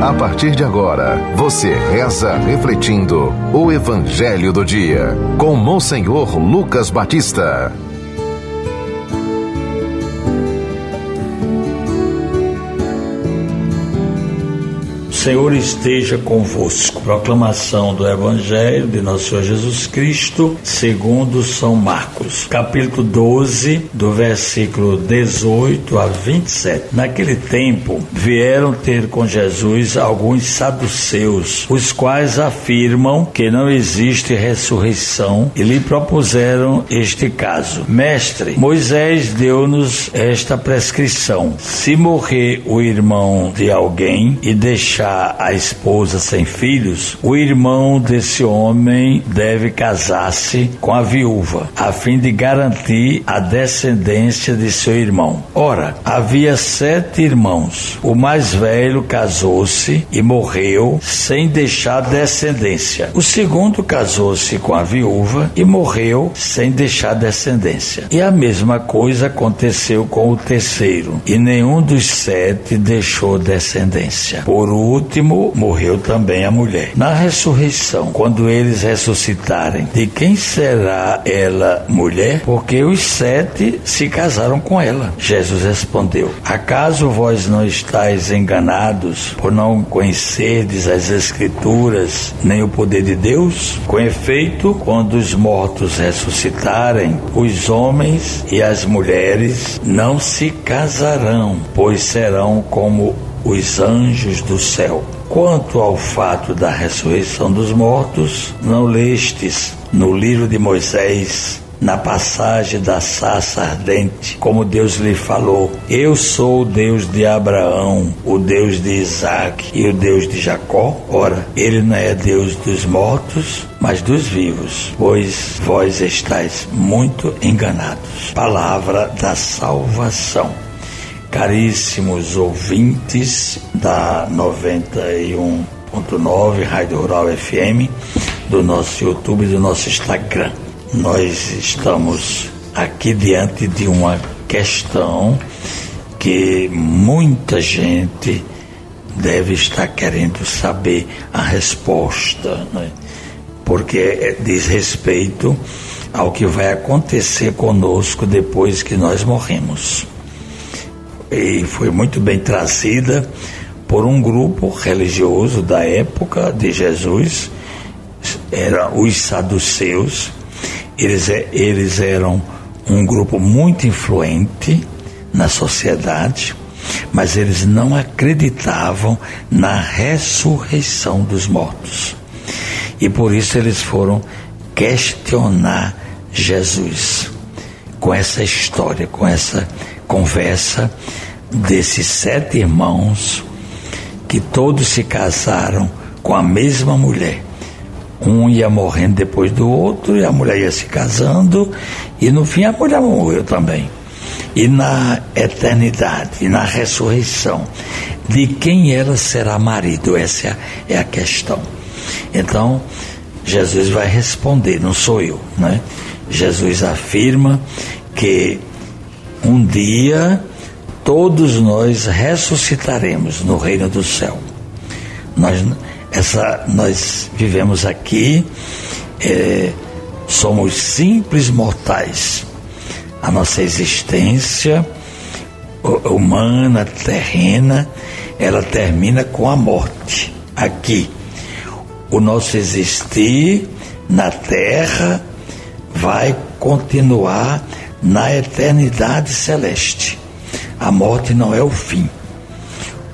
A partir de agora, você reza refletindo o Evangelho do Dia, com Monsenhor Lucas Batista. O Senhor esteja convosco. Proclamação do Evangelho de Nosso Senhor Jesus Cristo, segundo São Marcos, capítulo 12, do versículo 18 a 27. Naquele tempo, vieram ter com Jesus alguns saduceus, os quais afirmam que não existe ressurreição, e lhe propuseram este caso: Mestre, Moisés deu-nos esta prescrição: se morrer o irmão de alguém e deixar a esposa sem filhos, o irmão desse homem deve casar-se com a viúva, a fim de garantir a descendência de seu irmão. Ora, havia 7 irmãos. O mais velho casou-se e morreu sem deixar descendência. O segundo casou-se com a viúva e morreu sem deixar descendência. E a mesma coisa aconteceu com o terceiro, e nenhum dos 7 deixou descendência. Por último, morreu também a mulher. Na ressurreição, quando eles ressuscitarem, de quem será ela mulher? Porque os 7 se casaram com ela. Jesus respondeu: acaso vós não estáis enganados por não conhecerdes as Escrituras nem o poder de Deus? Com efeito, quando os mortos ressuscitarem, os homens e as mulheres não se casarão, pois serão como os anjos do céu. Quanto ao fato da ressurreição dos mortos, não lestes no livro de Moisés, na passagem da sarça ardente, como Deus lhe falou: eu sou o Deus de Abraão, o Deus de Isaac e o Deus de Jacó? Ora, ele não é Deus dos mortos, mas dos vivos, pois vós estáis muito enganados. Palavra da salvação. Caríssimos ouvintes da 91.9 Rádio Rural FM, do nosso YouTube e do nosso Instagram, nós estamos aqui diante de uma questão que muita gente deve estar querendo saber a resposta, né? Porque diz respeito ao que vai acontecer conosco depois que nós morremos. E foi muito bem trazida por um grupo religioso da época de Jesus, eram os saduceus. Eles eram um grupo muito influente na sociedade, mas eles não acreditavam na ressurreição dos mortos. E por isso eles foram questionar Jesus com essa história, com essa conversa desses 7 irmãos que todos se casaram com a mesma mulher. Um ia morrendo depois do outro e a mulher ia se casando, e no fim a mulher morreu também. E na eternidade, e na ressurreição, de quem ela será marido? Essa é a questão. Então Jesus vai responder, não sou eu, né? Jesus afirma que um dia todos nós ressuscitaremos no reino do céu. Nós vivemos aqui, somos simples mortais. A nossa existência humana, terrena, ela termina com a morte. Aqui, o nosso existir na terra vai continuar na eternidade celeste. A morte não é o fim.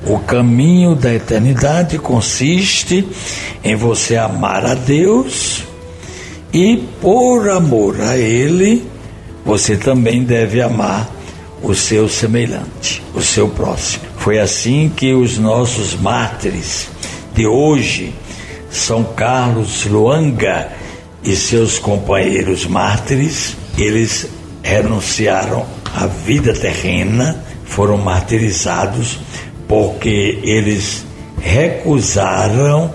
O caminho da eternidade consiste em você amar a Deus e, por amor a Ele, você também deve amar o seu semelhante, o seu próximo. Foi assim que os nossos mártires de hoje, São Carlos Luanga e seus companheiros mártires, eles renunciaram à vida terrena, foram martirizados porque eles recusaram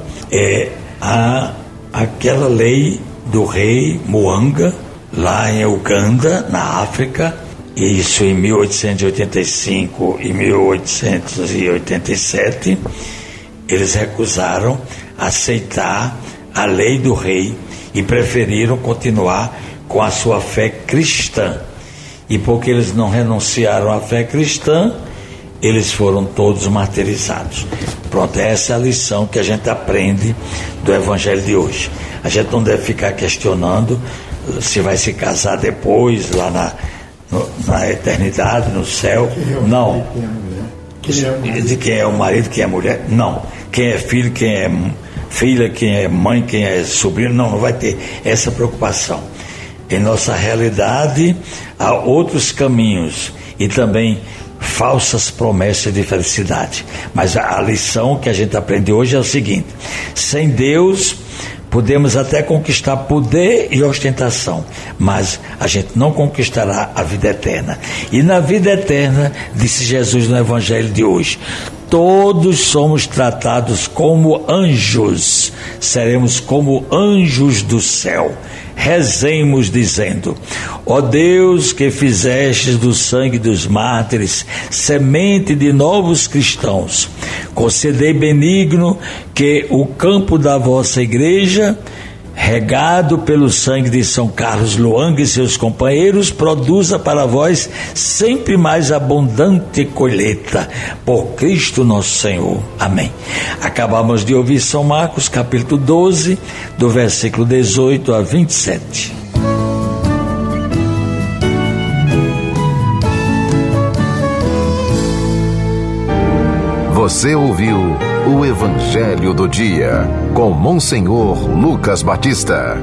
aquela lei do rei Mwanga, lá em Uganda, na África, isso em 1885 e 1887, eles recusaram aceitar a lei do rei e preferiram continuar com a sua fé cristã. E porque eles não renunciaram à fé cristã, eles foram todos martirizados. Pronto, essa é a lição que a gente aprende do evangelho de hoje. A gente não deve ficar questionando se vai se casar depois, lá na eternidade, no céu. Não. De quem é o marido, quem é a mulher. Não. Quem é filho, quem é filha, quem é mãe, quem é sobrinho. Não vai ter essa preocupação. Em nossa realidade, há outros caminhos e também falsas promessas de felicidade. Mas a lição que a gente aprende hoje é o seguinte: sem Deus podemos até conquistar poder e ostentação, mas a gente não conquistará a vida eterna. E na vida eterna, disse Jesus no evangelho de hoje, todos somos tratados como anjos, seremos como anjos do céu. Rezemos dizendo: ó Deus, que fizestes do sangue dos mártires semente de novos cristãos, concedei benigno que o campo da vossa igreja, regado pelo sangue de São Carlos Luanga e seus companheiros, produza para vós sempre mais abundante colheita, por Cristo nosso Senhor. Amém. Acabamos de ouvir São Marcos, capítulo 12, do versículo 18 a 27. Você ouviu o Evangelho do Dia, com Monsenhor Lucas Batista.